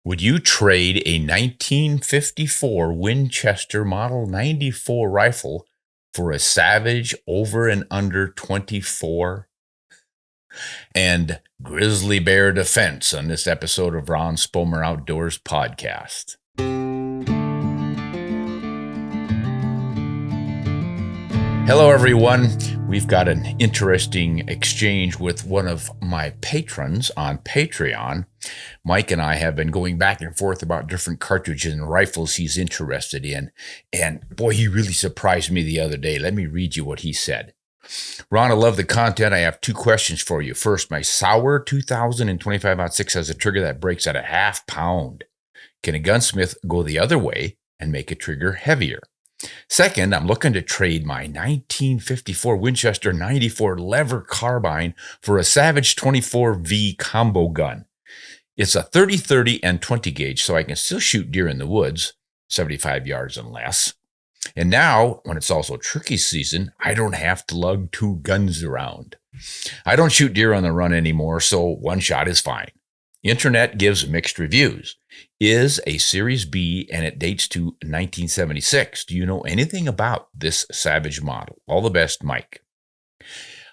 Would you trade a 1954 Winchester Model 94 rifle for a Savage over and under 24? And Grizzly Bear defense on this episode of Ron Spomer Outdoors Podcast. Hello, everyone. We've got an interesting exchange with one of my patrons on Patreon. Mike and I have been going back and forth about different cartridges and rifles he's interested in. And boy, he really surprised me the other day. Let me read you what he said. Ron, I love the content. I have two questions for you. First, my Sauer 2025-06 has a trigger that breaks at a half pound. Can a gunsmith go the other way and make a trigger heavier? Second, I'm looking to trade my 1954 Winchester 94 lever carbine for a Savage 24V combo gun. It's a 30-30 and 20 gauge, so I can still shoot deer in the woods, 75 yards and less. And now, when it's also turkey season, I don't have to lug two guns around. I don't shoot deer on the run anymore, so one shot is fine. Internet gives mixed reviews. Is a Series B and it dates to 1976. Do you know anything about this Savage model? All the best, Mike.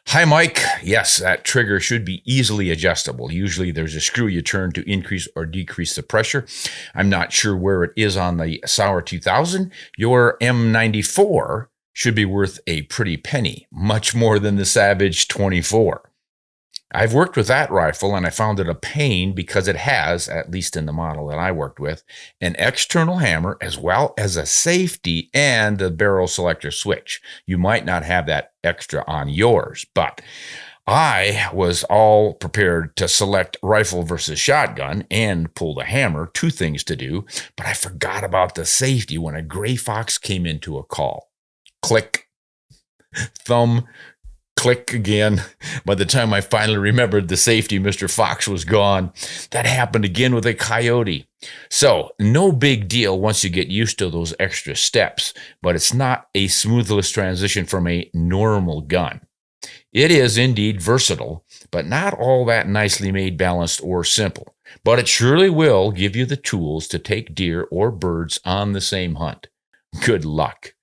Hi, Mike. Yes, that trigger should be easily adjustable. Usually there's a screw you turn to increase or decrease the pressure. I'm not sure where it is on the Sauer 2000. Your M94 should be worth a pretty penny, much more than the Savage 24. I've worked with that rifle and I found it a pain because it has, at least in the model that I worked with, an external hammer as well as a safety and a barrel selector switch. You might not have that extra on yours, but I was all prepared to select rifle versus shotgun and pull the hammer, two things to do, but I forgot about the safety when a gray fox came into a call. Click, thumb, click again. By the time I finally remembered the safety, Mr. Fox was gone. That happened again with a coyote. So no big deal once you get used to those extra steps, but it's not a smoothless transition from a normal gun. It is indeed versatile, but not all that nicely made, balanced, or simple. But it surely will give you the tools to take deer or birds on the same hunt. Good luck.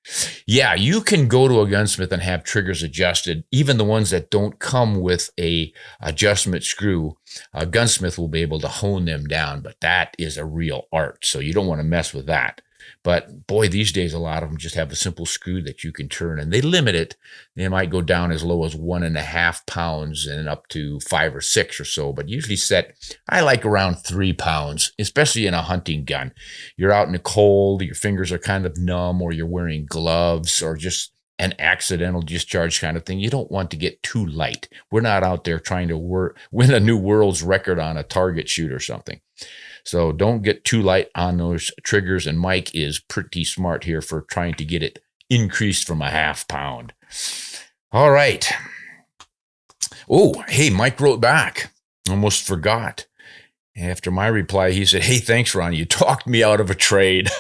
Yeah, you can go to a gunsmith and have triggers adjusted, even the ones that don't come with a adjustment screw. A gunsmith will be able to hone them down, but that is a real art, so you don't want to mess with that. But boy, these days, a lot of them just have a simple screw that you can turn, and they limit it. They might go down as low as 1.5 pounds and up to 5 or 6 or so, but usually set, I like around 3 pounds, especially in a hunting gun. You're out in the cold, your fingers are kind of numb, or you're wearing gloves, or just an accidental discharge kind of thing. You don't want to get too light. We're not out there trying to win a new world's record on a target shoot or something. So don't get too light on those triggers, and Mike is pretty smart here for trying to get it increased from 1/2 pound. All right. Oh, hey, Mike wrote back. Almost forgot. After my reply, he said, hey, thanks, Ron. You talked me out of a trade.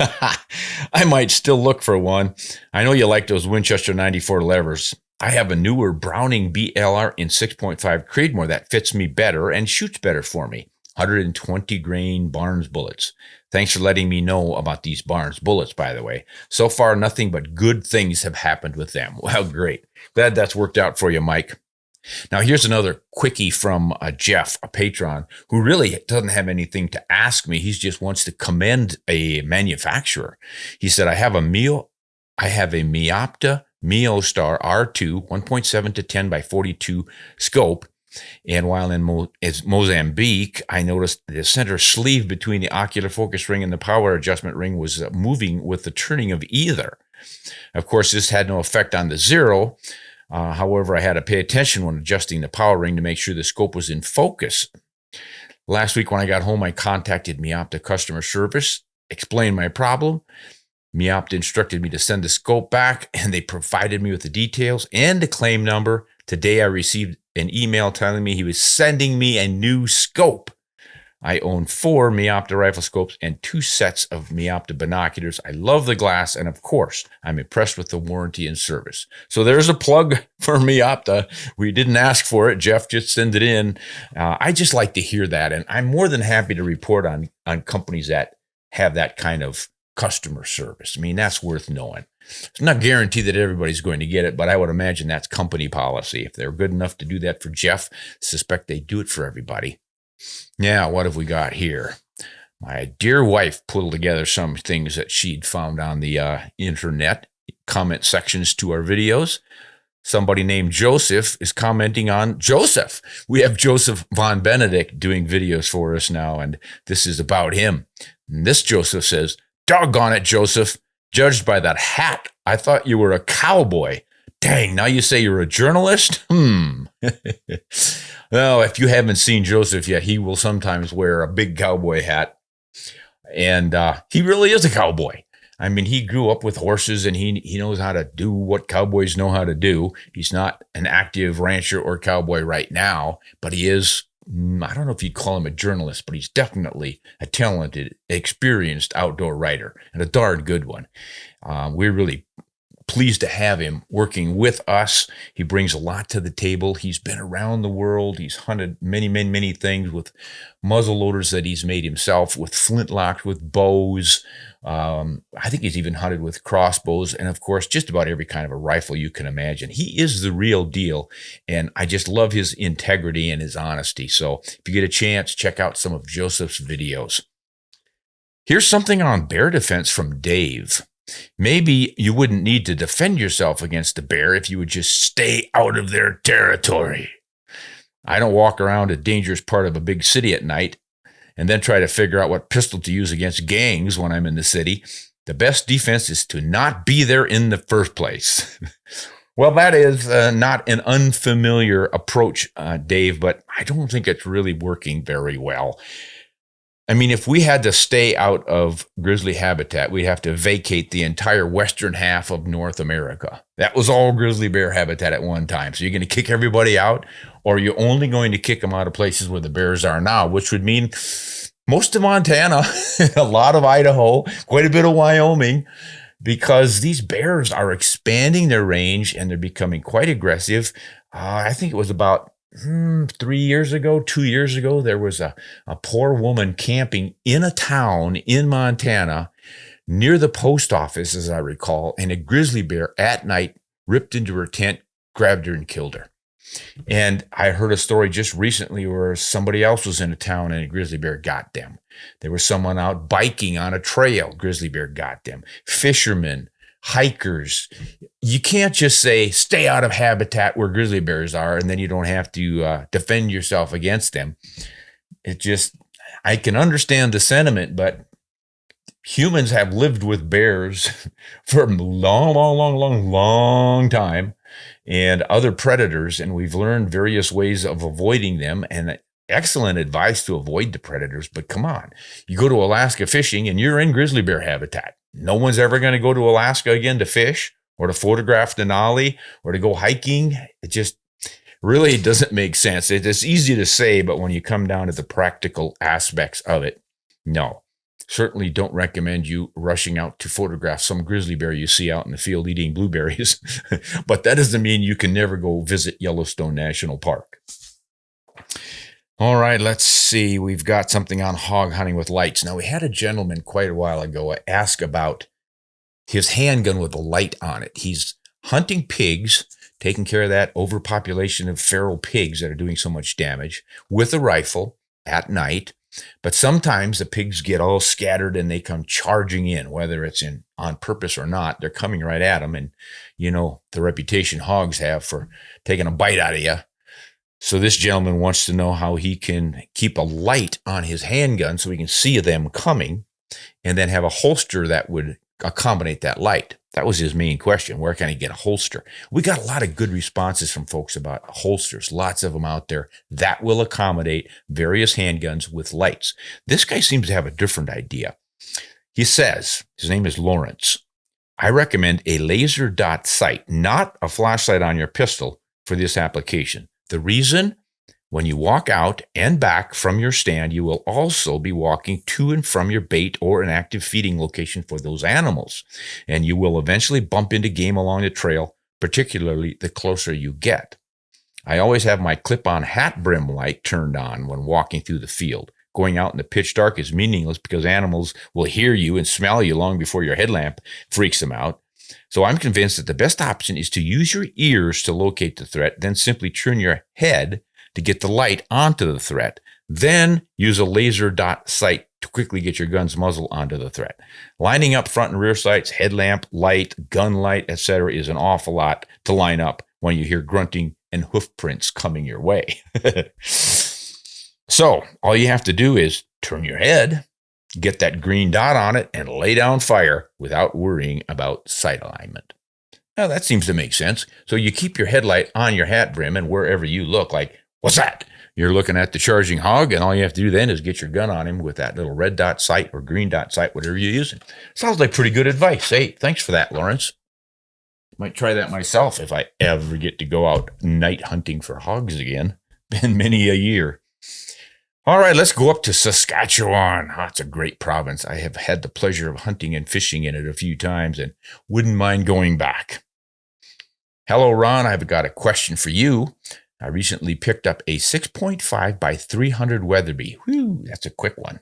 I might still look for one. I know you like those Winchester 94 levers. I have a newer Browning BLR in 6.5 Creedmoor that fits me better and shoots better for me. 120 grain Barnes bullets. Thanks for letting me know about these Barnes bullets, by the way. So far, nothing but good things have happened with them. Well, great. Glad that's worked out for you, Mike. Now, here's another quickie from Jeff, a patron, who really doesn't have anything to ask me. He just wants to commend a manufacturer. He said, I have a Miopta Miostar R2 1.7 to 10 by 42 scope. And while in Mozambique, I noticed the center sleeve between the ocular focus ring and the power adjustment ring was moving with the turning of either. Of course, this had no effect on the zero. However, I had to pay attention when adjusting the power ring to make sure the scope was in focus. Last week when I got home, I contacted Miopta customer service, explained my problem. Miopta instructed me to send the scope back, and they provided me with the details and the claim number. Today, I received an email telling me he was sending me a new scope. I own 4 Meopta rifle scopes and 2 sets of Meopta binoculars. I love the glass, and of course, I'm impressed with the warranty and service. So there's a plug for Meopta. We didn't ask for it. Jeff just sent it in. I just like to hear that, and I'm more than happy to report on companies that have that kind of customer service. I mean, that's worth knowing. It's not guaranteed that everybody's going to get it, but I would imagine that's company policy. If they're good enough to do that for Jeff, suspect they do it for everybody. Now, what have we got here? My dear wife pulled together some things that she'd found on the internet, comment sections to our videos. Somebody named Joseph is commenting on Joseph. We have Joseph Von Benedict doing videos for us now, and this is about him. And this Joseph says, "Doggone it, Joseph. Judged by that hat, I thought you were a cowboy. Dang, now you say you're a journalist? Well, if you haven't seen Joseph yet, he will sometimes wear a big cowboy hat. And he really is a cowboy. I mean, he grew up with horses, and he knows how to do what cowboys know how to do. He's not an active rancher or cowboy right now, but he is, I don't know if you'd call him a journalist, but he's definitely a talented, experienced outdoor writer, and a darn good one. We're really pleased to have him working with us. He brings a lot to the table. He's been around the world. He's hunted many things with muzzle loaders that he's made himself, with flintlocks, with bows. I think he's even hunted with crossbows, and of course, just about every kind of a rifle you can imagine. He is the real deal, and I just love his integrity and his honesty. So if you get a chance, check out some of Joseph's videos. Here's something on bear defense from Dave. Maybe you wouldn't need to defend yourself against a bear if you would just stay out of their territory. I don't walk around a dangerous part of a big city at night and then try to figure out what pistol to use against gangs when I'm in the city. The best defense is to not be there in the first place. Well, that is not an unfamiliar approach, Dave, but I don't think it's really working very well. I mean, if we had to stay out of grizzly habitat, we'd have to vacate the entire western half of North America. That was all grizzly bear habitat at one time. So you're going to kick everybody out, or you're only going to kick them out of places where the bears are now, which would mean most of Montana, a lot of Idaho, quite a bit of Wyoming, because these bears are expanding their range and they're becoming quite aggressive. I think it was about 2 years ago, there was a poor woman camping in a town in Montana near the post office, as I recall, and a grizzly bear at night ripped into her tent, grabbed her, and killed her. And I heard a story just recently where somebody else was in a town and a grizzly bear got them. There was someone out biking on a trail, grizzly bear got them. Fishermen, hikers. You can't just say, stay out of habitat where grizzly bears are, and then you don't have to defend yourself against them. I can understand the sentiment, but humans have lived with bears for a long time, and other predators, and we've learned various ways of avoiding them, and excellent advice to avoid the predators. But come on, you go to Alaska fishing and you're in grizzly bear habitat. No one's ever going to go to Alaska again to fish or to photograph Denali or to go hiking. It just really doesn't make sense. It's easy to say, but when you come down to the practical aspects of it, no. Certainly don't recommend you rushing out to photograph some grizzly bear you see out in the field eating blueberries. But that doesn't mean you can never go visit Yellowstone National Park. All right, let's see. We've got something on hog hunting with lights. Now, we had a gentleman quite a while ago ask about his handgun with a light on it. He's hunting pigs, taking care of that overpopulation of feral pigs that are doing so much damage with a rifle at night. But sometimes the pigs get all scattered and they come charging in, whether it's on purpose or not. They're coming right at them. And, you know, the reputation hogs have for taking a bite out of you. So this gentleman wants to know how he can keep a light on his handgun so he can see them coming and then have a holster that would accommodate that light. That was his main question. Where can I get a holster? We got a lot of good responses from folks about holsters, lots of them out there that will accommodate various handguns with lights. This guy seems to have a different idea. He says, his name is Lawrence, I recommend a laser dot sight, not a flashlight on your pistol for this application. The reason? When you walk out and back from your stand, you will also be walking to and from your bait or an active feeding location for those animals. And you will eventually bump into game along the trail, particularly the closer you get. I always have my clip-on hat brim light turned on when walking through the field. Going out in the pitch dark is meaningless because animals will hear you and smell you long before your headlamp freaks them out. So I'm convinced that the best option is to use your ears to locate the threat, then simply turn your head to get the light onto the threat. Then use a laser dot sight to quickly get your gun's muzzle onto the threat. Lining up front and rear sights, headlamp, light, gun light, etc. is an awful lot to line up when you hear grunting and hoof prints coming your way. So all you have to do is turn your head, get that green dot on it, and lay down fire without worrying about sight alignment. Now that seems to make sense. So you keep your headlight on your hat brim, and wherever you look, like, what's that? You're looking at the charging hog, and all you have to do then is get your gun on him with that little red dot sight or green dot sight, whatever you're using. Sounds like pretty good advice. Hey, thanks for that, Lawrence. Might try that myself if I ever get to go out night hunting for hogs again. Been many a year. All right, let's go up to Saskatchewan. Oh, it's a great province. I have had the pleasure of hunting and fishing in it a few times and wouldn't mind going back. Hello, Ron. I've got a question for you. I recently picked up a 6.5 by 300 Weatherby. Whew, that's a quick one.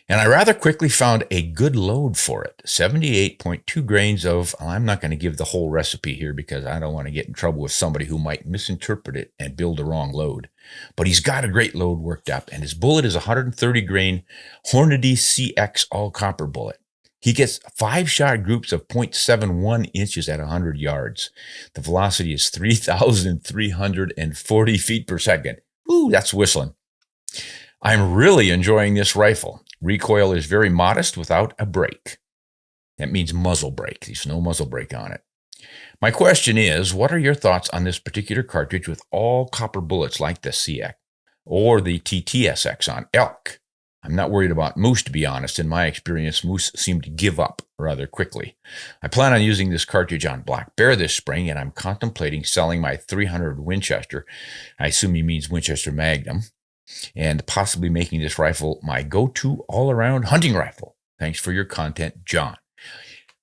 And I rather quickly found a good load for it. 78.2 grains of, I'm not going to give the whole recipe here because I don't want to get in trouble with somebody who might misinterpret it and build the wrong load. But he's got a great load worked up, and his bullet is a 130 grain Hornady CX all copper bullet. He gets 5-shot groups of 0.71 inches at 100 yards. The velocity is 3,340 feet per second. Ooh, that's whistling. I'm really enjoying this rifle. Recoil is very modest without a brake. That means muzzle brake. There's no muzzle brake on it. My question is, what are your thoughts on this particular cartridge with all copper bullets like the CX or the TTSX on elk? I'm not worried about moose, to be honest. In my experience, moose seem to give up rather quickly. I plan on using this cartridge on black bear this spring, and I'm contemplating selling my 300 Winchester. I assume he means Winchester Magnum. And possibly making this rifle my go-to all-around hunting rifle. Thanks for your content, John.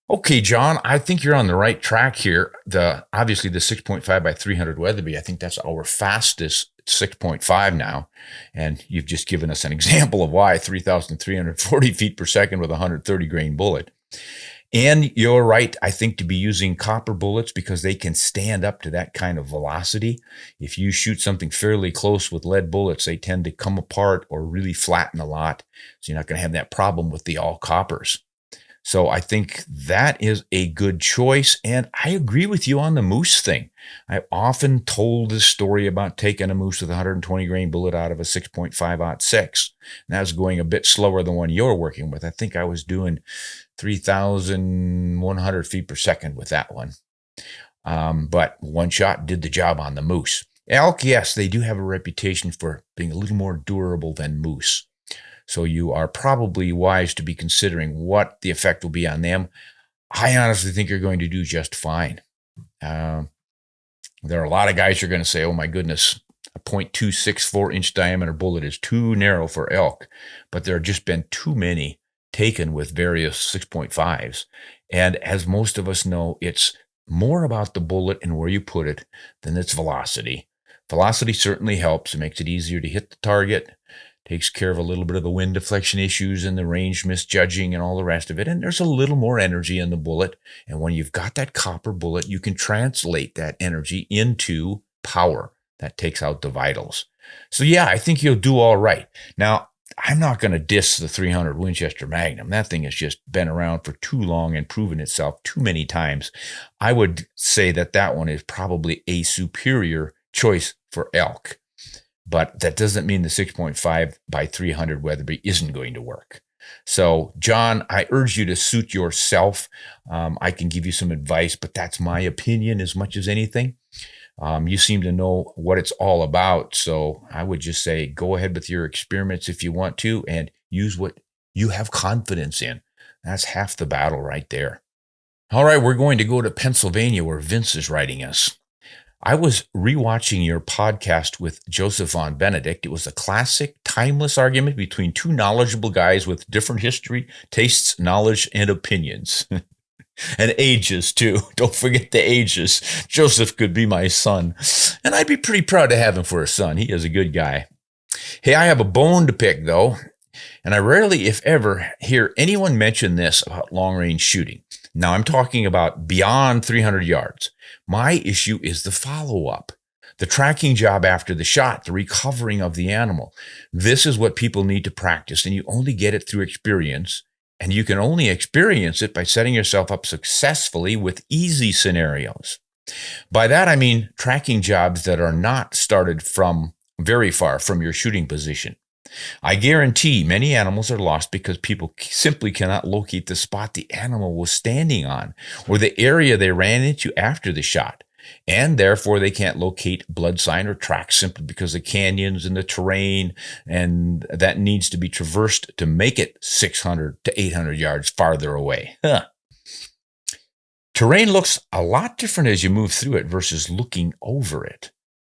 Okay, John, I think you're on the right track here. Obviously, the 6.5 by 300 Weatherby, I think that's our fastest 6.5 now. And you've just given us an example of why, 3,340 feet per second with a 130 grain bullet. And you're right, I think, to be using copper bullets because they can stand up to that kind of velocity. If you shoot something fairly close with lead bullets, they tend to come apart or really flatten a lot. So you're not going to have that problem with the all coppers. So I think that is a good choice. And I agree with you on the moose thing. I've often told this story about taking a moose with a 120 grain bullet out of a 6.5-06. And that was going a bit slower than one you're working with. I think I was doing 3,100 feet per second with that one. But one shot did the job on the moose. Elk, yes, they do have a reputation for being a little more durable than moose. So you are probably wise to be considering what the effect will be on them. I honestly think you're going to do just fine. There are a lot of guys who are going to say, oh my goodness, a .264 inch diameter bullet is too narrow for elk. But there have just been too many taken with various 6.5s. And as most of us know, it's more about the bullet and where you put it than its velocity. Velocity certainly helps. It makes it easier to hit the target, takes care of a little bit of the wind deflection issues and the range misjudging and all the rest of it. And there's a little more energy in the bullet. And when you've got that copper bullet, you can translate that energy into power that takes out the vitals. So yeah, I think you'll do all right. Now, I'm not going to diss the 300 Winchester Magnum. That thing has just been around for too long and proven itself too many times. I would say that that one is probably a superior choice for elk. But that doesn't mean the 6.5 by 300 Weatherby isn't going to work. So, John, I urge you to suit yourself. I can give you some advice, but that's my opinion as much as anything. You seem to know what it's all about. So I would just say go ahead with your experiments if you want to and use what you have confidence in. That's half the battle right there. All right, we're going to go to Pennsylvania where Vince is writing us. I was rewatching your podcast with Joseph Von Benedict. It was a classic, timeless argument between two knowledgeable guys with different history, tastes, knowledge, and opinions. And ages, too. Don't forget the ages. Joseph could be my son. And I'd be pretty proud to have him for a son. He is a good guy. Hey, I have a bone to pick, though. And I rarely, if ever, hear anyone mention this about long-range shooting. Now, I'm talking about beyond 300 yards. My issue is the follow-up, the tracking job after the shot, the recovering of the animal. This is what people need to practice, and you only get it through experience. And you can only experience it by setting yourself up successfully with easy scenarios. By that, I mean tracking jobs that are not started from very far from your shooting position. I guarantee many animals are lost because people simply cannot locate the spot the animal was standing on or the area they ran into after the shot. And therefore, they can't locate blood sign or tracks simply because the canyons and the terrain and that needs to be traversed to make it 600 to 800 yards farther away. Terrain looks a lot different as you move through it versus looking over it.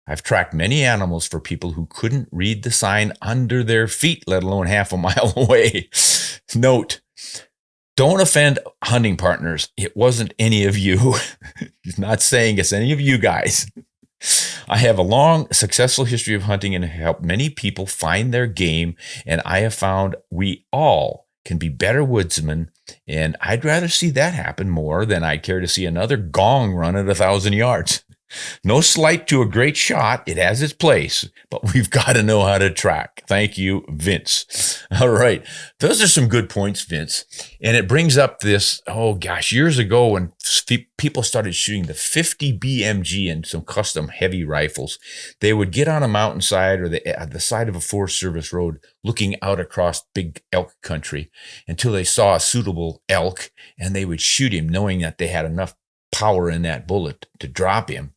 I've tracked many animals for people who couldn't read the sign under their feet, let alone half a mile away. Note, don't offend hunting partners. It wasn't any of you. He's not saying it's any of you guys. I have a long, successful history of hunting and have helped many people find their game, and I have found we all can be better woodsmen, and I'd rather see that happen more than I'd care to see another gong run at 1,000 yards. No slight to a great shot. It has its place, but we've got to know how to track. Thank you, Vince. All right. Those are some good points, Vince. And it brings up this, years ago when people started shooting the 50 BMG and some custom heavy rifles, they would get on a mountainside or the side of a Forest Service road looking out across big elk country until they saw a suitable elk, and they would shoot him knowing that they had enough power in that bullet to drop him.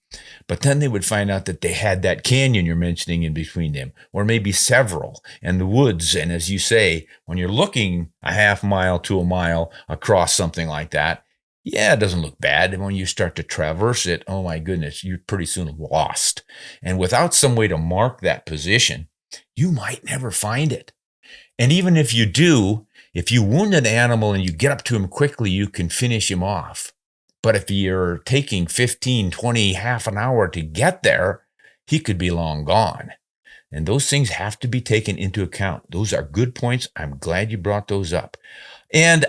But then they would find out that they had that canyon you're mentioning in between them, or maybe several, and the woods. And as you say, when you're looking a half mile to a mile across something like that, yeah, it doesn't look bad. And when you start to traverse it, oh my goodness, you're pretty soon lost. And without some way to mark that position, you might never find it. And even if you do, if you wound an animal and you get up to him quickly, you can finish him off. But if you're taking 15, 20, half an hour to get there, he could be long gone. And those things have to be taken into account. Those are good points. I'm glad you brought those up. And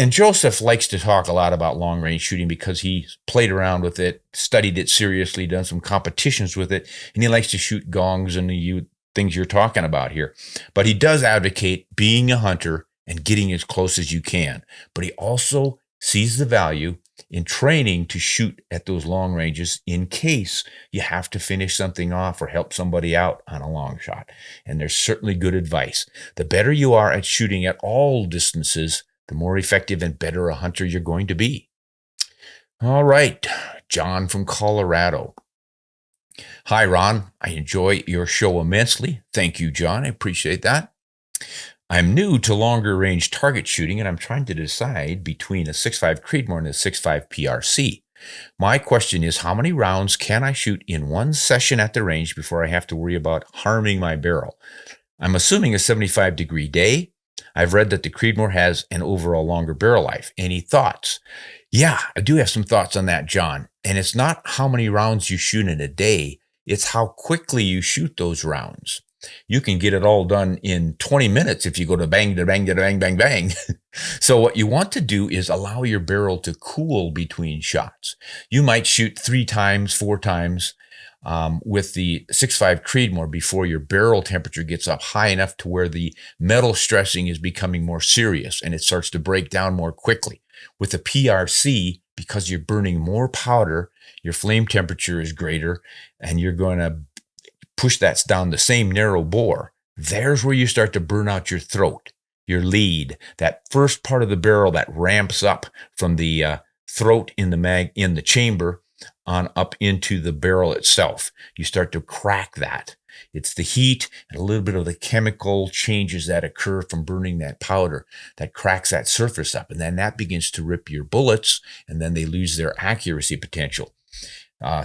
Joseph likes to talk a lot about long range shooting because he's played around with it, studied it seriously, done some competitions with it, and he likes to shoot gongs and the things you're talking about here. But he does advocate being a hunter and getting as close as you can. But he also sees the value in training to shoot at those long ranges in case you have to finish something off or help somebody out on a long shot. And there's certainly good advice. The better you are at shooting at all distances, the more effective and better a hunter you're going to be. All right, John from Colorado. Hi, Ron. I enjoy your show immensely. Thank you, John. I appreciate that. I'm new to longer range target shooting, and I'm trying to decide between a 6.5 Creedmoor and a 6.5 PRC. My question is, how many rounds can I shoot in one session at the range before I have to worry about harming my barrel? I'm assuming a 75-degree day. I've read that the Creedmoor has an overall longer barrel life. Any thoughts? Yeah, I do have some thoughts on that, John. And it's not how many rounds you shoot in a day. It's how quickly you shoot those rounds. You can get it all done in 20 minutes if you go to bang, to bang, to bang, bang, bang. So what you want to do is allow your barrel to cool between shots. You might shoot 3 times, 4 times with the 6.5 Creedmoor before your barrel temperature gets up high enough to where the metal stressing is becoming more serious and it starts to break down more quickly. With the PRC, because you're burning more powder, your flame temperature is greater and you're going to push that down the same narrow bore. There's where you start to burn out your throat, your lead, that first part of the barrel that ramps up from the throat in the chamber on up into the barrel itself. You start to crack that. It's the heat and a little bit of the chemical changes that occur from burning that powder that cracks that surface up. And then that begins to rip your bullets, and then they lose their accuracy potential.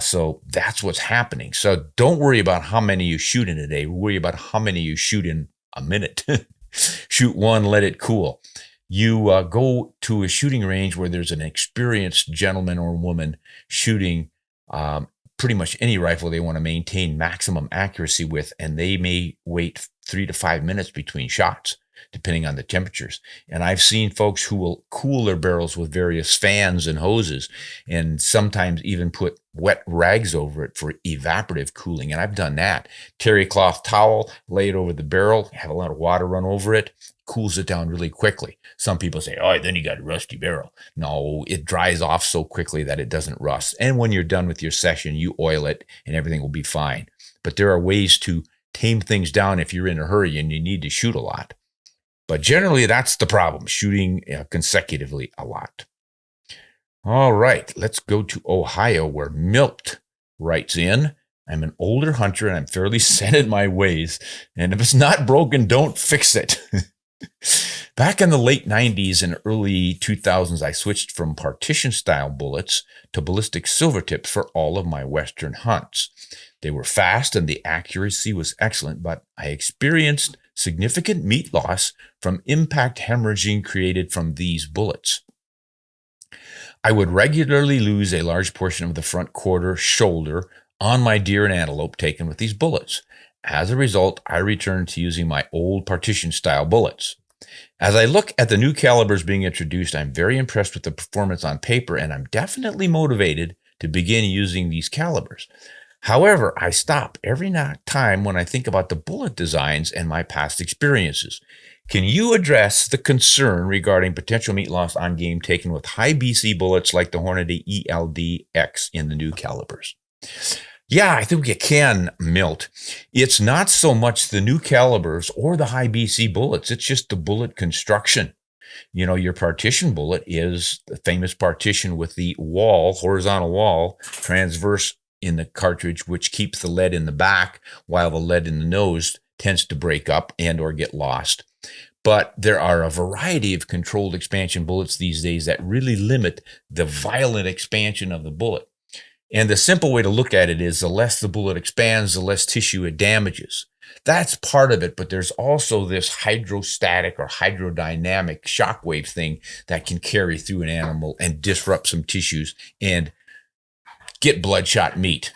So that's what's happening. So don't worry about how many you shoot in a day. Worry about how many you shoot in a minute. Shoot one, let it cool. You go to a shooting range where there's an experienced gentleman or woman shooting pretty much any rifle they want to maintain maximum accuracy with, and they may wait 3 to 5 minutes between shots, depending on the temperatures. And I've seen folks who will cool their barrels with various fans and hoses, and sometimes even put wet rags over it for evaporative cooling. And I've done that. Terry cloth towel, lay it over the barrel, have a lot of water run over it, cools it down really quickly. Some people say, oh, then you got a rusty barrel. No, it dries off so quickly that it doesn't rust. And when you're done with your session, you oil it and everything will be fine. But there are ways to tame things down if you're in a hurry and you need to shoot a lot. But generally, that's the problem, shooting consecutively a lot. All right, let's go to Ohio, where Milt writes in, I'm an older hunter and I'm fairly set in my ways. And if it's not broken, don't fix it. Back in the late 90s and early 2000s, I switched from partition-style bullets to ballistic silver tips for all of my Western hunts. They were fast and the accuracy was excellent, but I experienced significant meat loss from impact hemorrhaging created from these bullets. I would regularly lose a large portion of the front quarter shoulder on my deer and antelope taken with these bullets. As a result, I returned to using my old partition-style bullets. As I look at the new calibers being introduced, I'm very impressed with the performance on paper, and I'm definitely motivated to begin using these calibers. However, I stop every time when I think about the bullet designs and my past experiences. Can you address the concern regarding potential meat loss on game taken with high BC bullets like the Hornady ELD-X in the new calibers? Yeah, I think you can, Milt. It's not so much the new calibers or the high BC bullets. It's just the bullet construction. You know, your partition bullet is the famous partition with the wall, horizontal wall, transverse in the cartridge, which keeps the lead in the back, while the lead in the nose tends to break up and or get lost. But there are a variety of controlled expansion bullets these days that really limit the violent expansion of the bullet. And the simple way to look at it is the less the bullet expands, the less tissue it damages. That's part of it, but there's also this hydrostatic or hydrodynamic shockwave thing that can carry through an animal and disrupt some tissues and get bloodshot meat.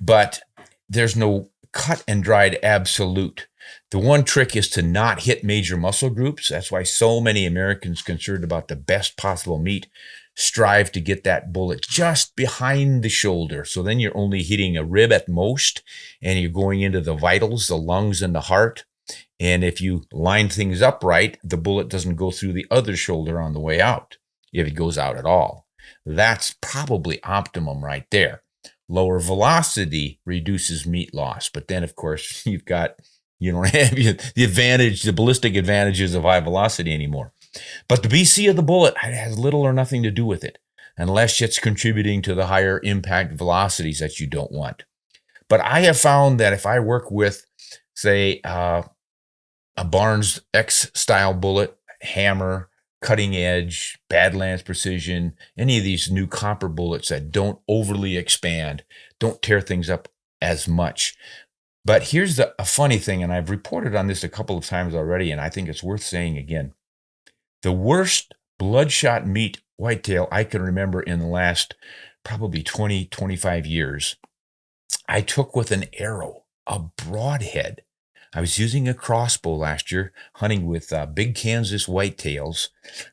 But there's no cut and dried absolute. The one trick is to not hit major muscle groups. That's why so many Americans concerned about the best possible meat strive to get that bullet just behind the shoulder. So then you're only hitting a rib at most, and you're going into the vitals, the lungs and the heart. And if you line things up right, the bullet doesn't go through the other shoulder on the way out, if it goes out at all. That's probably optimum right there. Lower velocity reduces meat loss, but then of course you don't have the ballistic advantages of high velocity anymore. But the BC of the bullet has little or nothing to do with it, unless it's contributing to the higher impact velocities that you don't want. But I have found that if I work with, say, a Barnes X style bullet, hammer, cutting edge, Badlands Precision, any of these new copper bullets that don't overly expand, don't tear things up as much. But here's a funny thing, and I've reported on this a couple of times already, and I think it's worth saying again. The worst bloodshot meat whitetail I can remember in the last probably 20, 25 years, I took with an arrow, a broadhead. I was using a crossbow last year, hunting with big Kansas whitetails.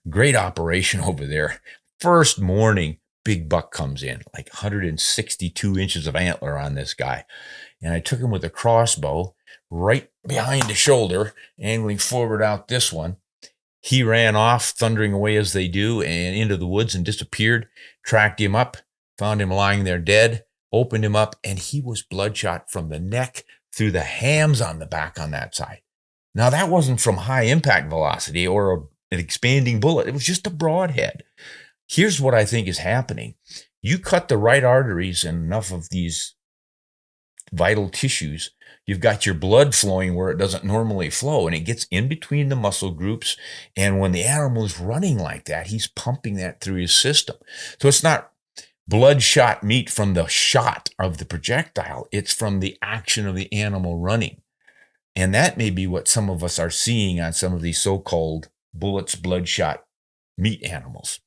Great operation over there. First morning, big buck comes in, like 162 inches of antler on this guy. And I took him with a crossbow right behind the shoulder, angling forward out this one. He ran off, thundering away as they do, and into the woods and disappeared. Tracked him up, found him lying there dead, opened him up, and he was bloodshot from the neck through the hams on the back on that side. Now, that wasn't from high impact velocity or an expanding bullet. It was just a broadhead. Here's what I think is happening. You cut the right arteries and enough of these vital tissues, you've got your blood flowing where it doesn't normally flow, and it gets in between the muscle groups. And when the animal is running like that, he's pumping that through his system. So it's not bloodshot meat from the shot of the projectile. It's from the action of the animal running. And that may be what some of us are seeing on some of these so-called bullets, bloodshot meat animals.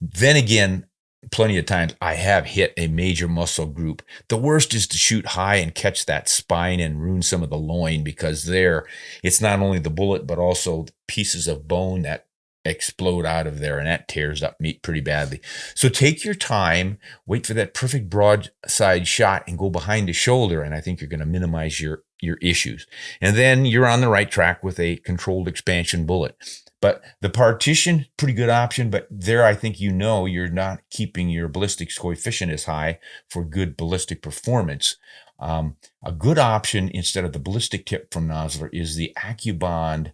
Then again, plenty of times I have hit a major muscle group. The worst is to shoot high and catch that spine and ruin some of the loin, because there it's not only the bullet, but also pieces of bone that explode out of there, and that tears up meat pretty badly. So take your time, wait for that perfect broadside shot, and go behind the shoulder, and I think you're going to minimize your issues. And then you're on the right track with a controlled expansion bullet. But the partition, pretty good option, but there I think you're not keeping your ballistics coefficient as high for good ballistic performance. A good option instead of the ballistic tip from Nosler is the AccuBond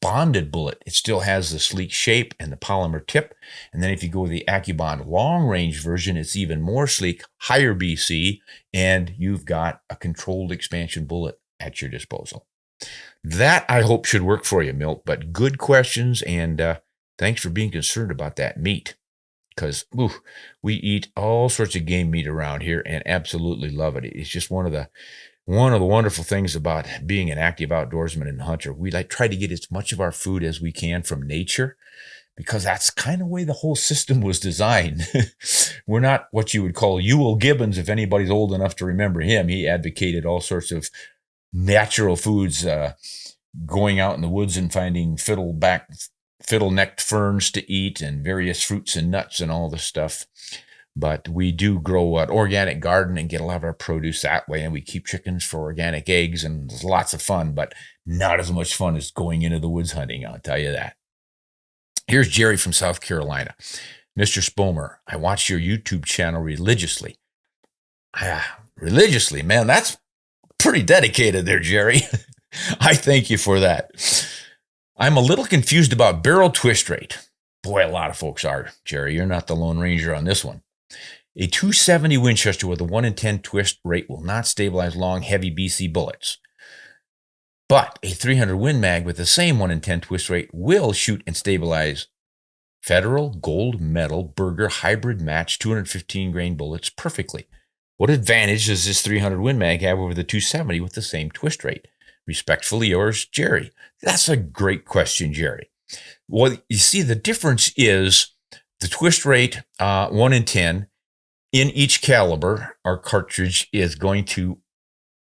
bonded bullet. It still has the sleek shape and the polymer tip. And then if you go with the AccuBond long range version, it's even more sleek, higher BC, and you've got a controlled expansion bullet at your disposal. That I hope should work for you, Milt, but good questions, and thanks for being concerned about that meat, because we eat all sorts of game meat around here and absolutely love it. It's just one of the wonderful things about being an active outdoorsman and hunter. We try to get as much of our food as we can from nature, because that's kind of the way the whole system was designed. We're not what you would call Ewell Gibbons, if anybody's old enough to remember him. He advocated all sorts of natural foods, going out in the woods and finding fiddle-necked ferns to eat and various fruits and nuts and all this stuff. But we do grow an organic garden and get a lot of our produce that way, and we keep chickens for organic eggs, and there's lots of fun, but not as much fun as going into the woods hunting, I'll tell you that. Here's Jerry from South Carolina. Mr. Spomer, I watch your YouTube channel religiously. Religiously, man, that's pretty dedicated there, Jerry. I thank you for that. I'm a little confused about barrel twist rate. Boy, a lot of folks are, Jerry. You're not the Lone Ranger on this one. A 270 Winchester with a 1 in 10 twist rate will not stabilize long, heavy BC bullets. But a 300 Win Mag with the same 1 in 10 twist rate will shoot and stabilize Federal Gold Medal Berger Hybrid Match 215 grain bullets perfectly. What advantage does this 300 Win Mag have over the 270 with the same twist rate? Respectfully yours, Jerry. That's a great question, Jerry. Well, you see, the difference is the twist rate, 1 in 10, in each caliber or cartridge is going to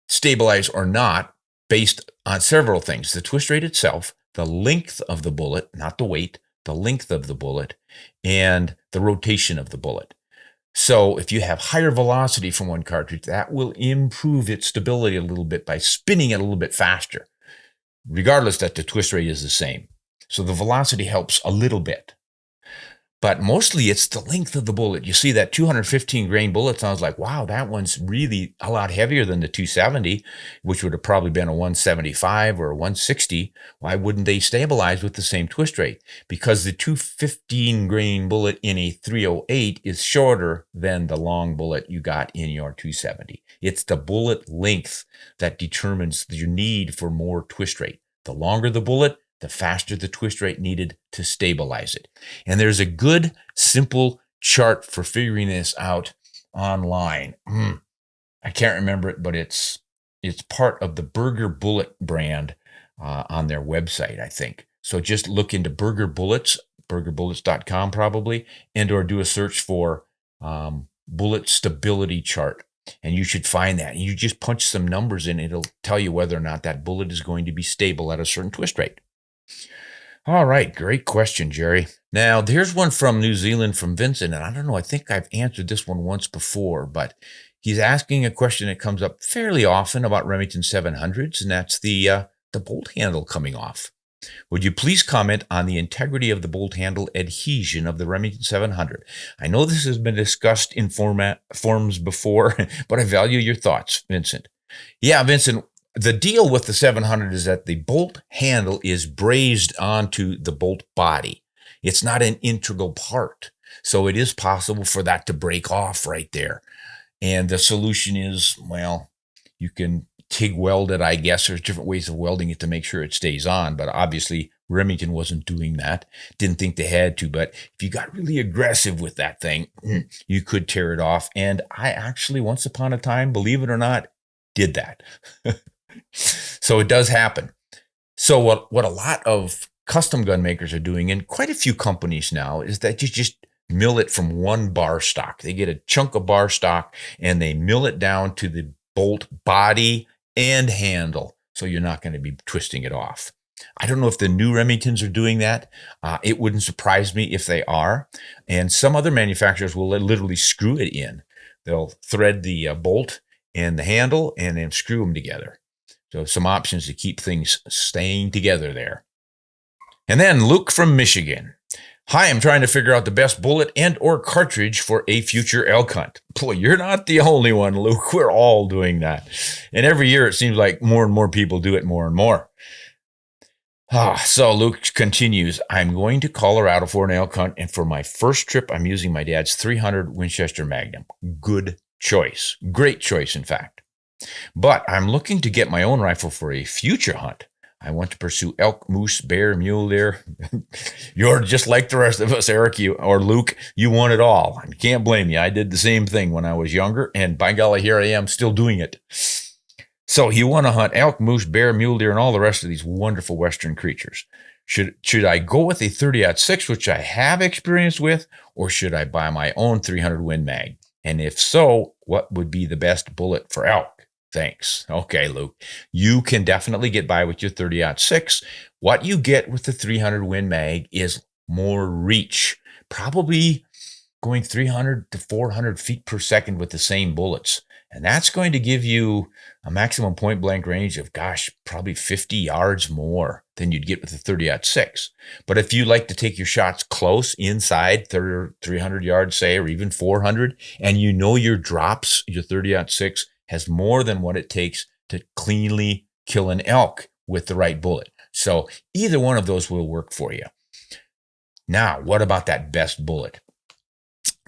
stabilize or not based on several things. The twist rate itself, the length of the bullet, not the weight, the length of the bullet, and the rotation of the bullet. So if you have higher velocity from one cartridge, that will improve its stability a little bit by spinning it a little bit faster, regardless that the twist rate is the same. So the velocity helps a little bit. But mostly it's the length of the bullet. You see that 215 grain bullet sounds like, wow, that one's really a lot heavier than the 270, which would have probably been a 175 or a 160. Why wouldn't they stabilize with the same twist rate? Because the 215 grain bullet in a 308 is shorter than the long bullet you got in your 270. It's the bullet length that determines your need for more twist rate. The longer the bullet, the faster the twist rate needed to stabilize it. And there's a good, simple chart for figuring this out online. I can't remember it, but it's part of the Berger Bullet brand on their website, I think. So just look into Berger Bullets, bergerbullets.com probably, and or do a search for bullet stability chart. And you should find that. You just punch some numbers in, it'll tell you whether or not that bullet is going to be stable at a certain twist rate. All right, great question, Jerry. Now, here's one from New Zealand from Vincent, and I don't know, I think I've answered this one once before, but he's asking a question that comes up fairly often about Remington 700s, and that's the bolt handle coming off. Would you please comment on the integrity of the bolt handle adhesion of the Remington 700? I know this has been discussed in forums before, but I value your thoughts, Vincent. Yeah, Vincent, the deal with the 700 is that the bolt handle is brazed onto the bolt body. It's not an integral part. So it is possible for that to break off right there. And the solution is, well, you can TIG weld it, I guess. There's different ways of welding it to make sure it stays on. But obviously, Remington wasn't doing that. Didn't think they had to, but if you got really aggressive with that thing, you could tear it off. And I actually, once upon a time, believe it or not, did that. So it does happen. So what a lot of custom gun makers are doing, and quite a few companies now, is that you just mill it from one bar stock. They get a chunk of bar stock and they mill it down to the bolt body and handle. So you're not going to be twisting it off. I don't know if the new Remingtons are doing that. It wouldn't surprise me if they are. And some other manufacturers will literally screw it in. They'll thread the bolt and the handle and then screw them together. So some options to keep things staying together there. And then Luke from Michigan. Hi, I'm trying to figure out the best bullet and or cartridge for a future elk hunt. Boy, you're not the only one, Luke. We're all doing that. And every year it seems like more and more people do it more and more. So Luke continues, I'm going to Colorado for an elk hunt, and for my first trip, I'm using my dad's 300 Winchester Magnum. Good choice. Great choice, in fact. But I'm looking to get my own rifle for a future hunt. I want to pursue elk, moose, bear, mule deer. You're just like the rest of us, Eric, or Luke. You want it all. I can't blame you. I did the same thing when I was younger, and by golly, here I am still doing it. So you want to hunt elk, moose, bear, mule deer, and all the rest of these wonderful Western creatures. Should I go with a 30-06, which I have experience with, or should I buy my own 300 Win Mag? And if so, what would be the best bullet for elk? Thanks. Okay, Luke, you can definitely get by with your 30-06. What you get with the 300 Win Mag is more reach, probably going 300 to 400 feet per second with the same bullets. And that's going to give you a maximum point blank range of, probably 50 yards more than you'd get with the 30-06. But if you like to take your shots close inside 300 yards, say, or even 400, and you know your drops, your 30-06 has more than what it takes to cleanly kill an elk with the right bullet. So either one of those will work for you. Now, what about that best bullet?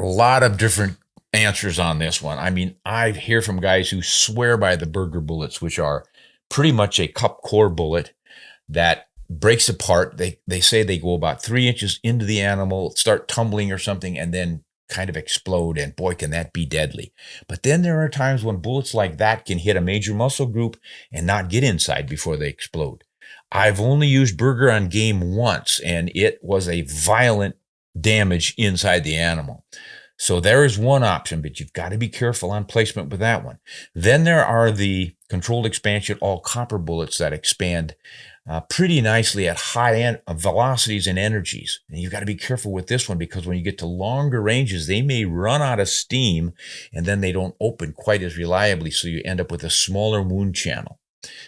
A lot of different answers on this one. I mean, I hear from guys who swear by the Berger bullets, which are pretty much a cup core bullet that breaks apart. They say they go about 3 inches into the animal, start tumbling or something, and then kind of explode. And boy, can that be deadly. But then there are times when bullets like that can hit a major muscle group and not get inside before they explode. I've only used Berger on game once, and it was a violent damage inside the animal. So there is one option, but you've got to be careful on placement with that one. Then there are the controlled expansion all copper bullets that expand pretty nicely at high velocities and energies. And you've got to be careful with this one because when you get to longer ranges, they may run out of steam and then they don't open quite as reliably. So you end up with a smaller wound channel.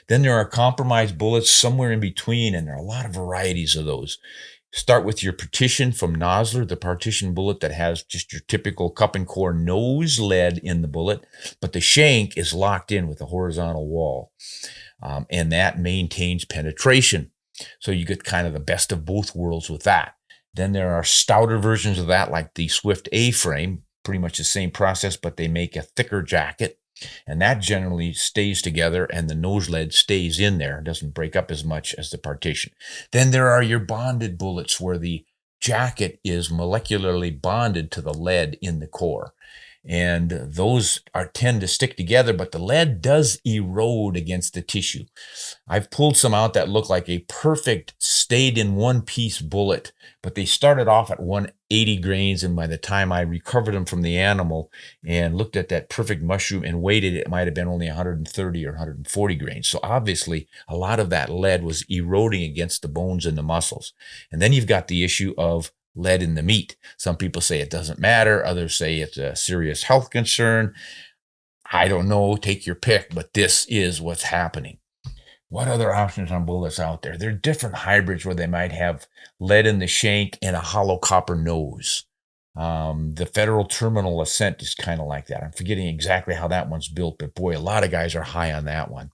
Then there are compromised bullets somewhere in between, and there are a lot of varieties of those. Start with your partition from Nosler, the partition bullet that has just your typical cup and core nose lead in the bullet, but the shank is locked in with a horizontal wall, and that maintains penetration. So you get kind of the best of both worlds with that. Then there are stouter versions of that, like the Swift A-frame, pretty much the same process, but they make a thicker jacket. And that generally stays together and the nose lead stays in there. It doesn't break up as much as the partition. Then there are your bonded bullets where the jacket is molecularly bonded to the lead in the core. And those tend to stick together, but the lead does erode against the tissue. I've pulled some out that look like a perfect stayed in one piece bullet, but they started off at 180 grains. And by the time I recovered them from the animal and looked at that perfect mushroom and weighted it, might have been only 130 or 140 grains. So obviously a lot of that lead was eroding against the bones and the muscles. And then you've got the issue of lead in the meat. Some people say it doesn't matter. Others say it's a serious health concern. I don't know. Take your pick, but this is what's happening. What other options on bullets out there? There are different hybrids where they might have lead in the shank and a hollow copper nose. The Federal Terminal Ascent is kind of like that. I'm forgetting exactly how that one's built, but boy, a lot of guys are high on that one.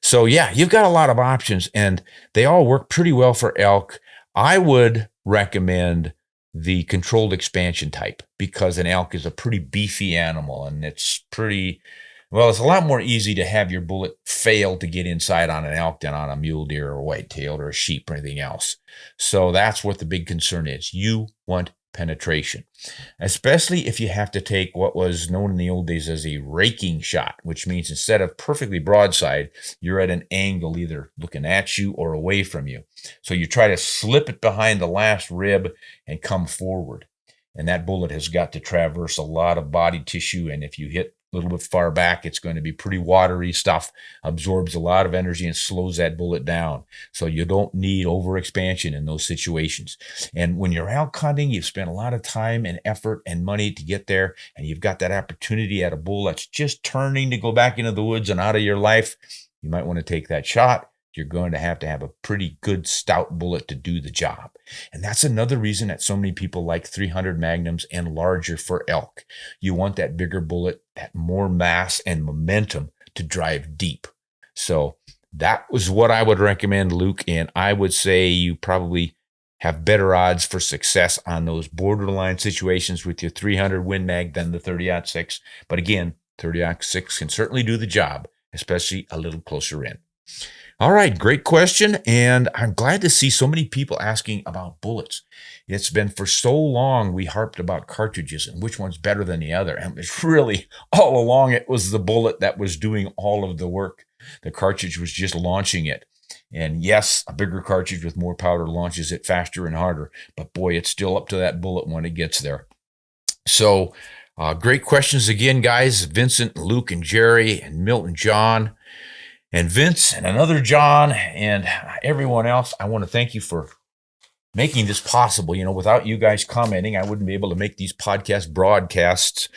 So yeah, you've got a lot of options and they all work pretty well for elk. I would recommend the controlled expansion type because an elk is a pretty beefy animal and it's pretty Well, it's a lot more easy to have your bullet fail to get inside on an elk than on a mule deer or a whitetail or a sheep or anything else. So that's what the big concern is. You want penetration, especially if you have to take what was known in the old days as a raking shot, which means instead of perfectly broadside, you're at an angle either looking at you or away from you. So you try to slip it behind the last rib and come forward. And that bullet has got to traverse a lot of body tissue. And if you hit a little bit far back, it's going to be pretty watery stuff, absorbs a lot of energy and slows that bullet down. So you don't need overexpansion in those situations. And when you're elk hunting, you've spent a lot of time and effort and money to get there, and you've got that opportunity at a bull that's just turning to go back into the woods and out of your life. You might want to take that shot. You're going to have a pretty good stout bullet to do the job. And that's another reason that so many people like 300 Magnums and larger for elk. You want that bigger bullet, that more mass and momentum to drive deep. So that was what I would recommend, Luke. And I would say you probably have better odds for success on those borderline situations with your 300 Win Mag than the 30-06. But again, 30-06 can certainly do the job, especially a little closer in. All right, great question, and I'm glad to see so many people asking about bullets. It's been for so long we harped about cartridges and which one's better than the other, and it's really all along it was the bullet that was doing all of the work. The cartridge was just launching it. And yes, a bigger cartridge with more powder launches it faster and harder, but boy, it's still up to that bullet when it gets there. So great questions again, guys. Vincent, Luke, and Jerry, and Milton, John, and Vince, and another John, and everyone else. I want to thank you for making this possible. You know, without you guys commenting, I wouldn't be able to make these podcast broadcasts.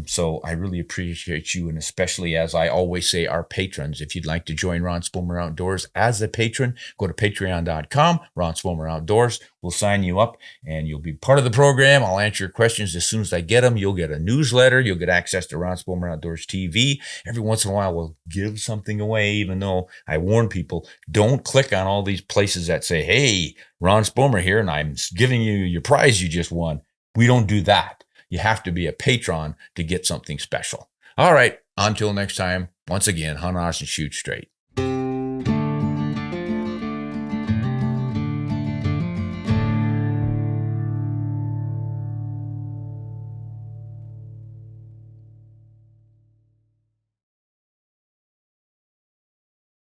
So I really appreciate you, and especially, as I always say, our patrons. If you'd like to join Ron Spomer Outdoors as a patron, go to patreon.com, Ron Spomer Outdoors. We'll sign you up, and you'll be part of the program. I'll answer your questions as soon as I get them. You'll get a newsletter. You'll get access to Ron Spomer Outdoors TV. Every once in a while, we'll give something away, even though I warn people, don't click on all these places that say, hey, Ron Spomer here, and I'm giving you your prize you just won. We don't do that. You have to be a patron to get something special. All right, until next time, once again, hunt honest and shoot straight.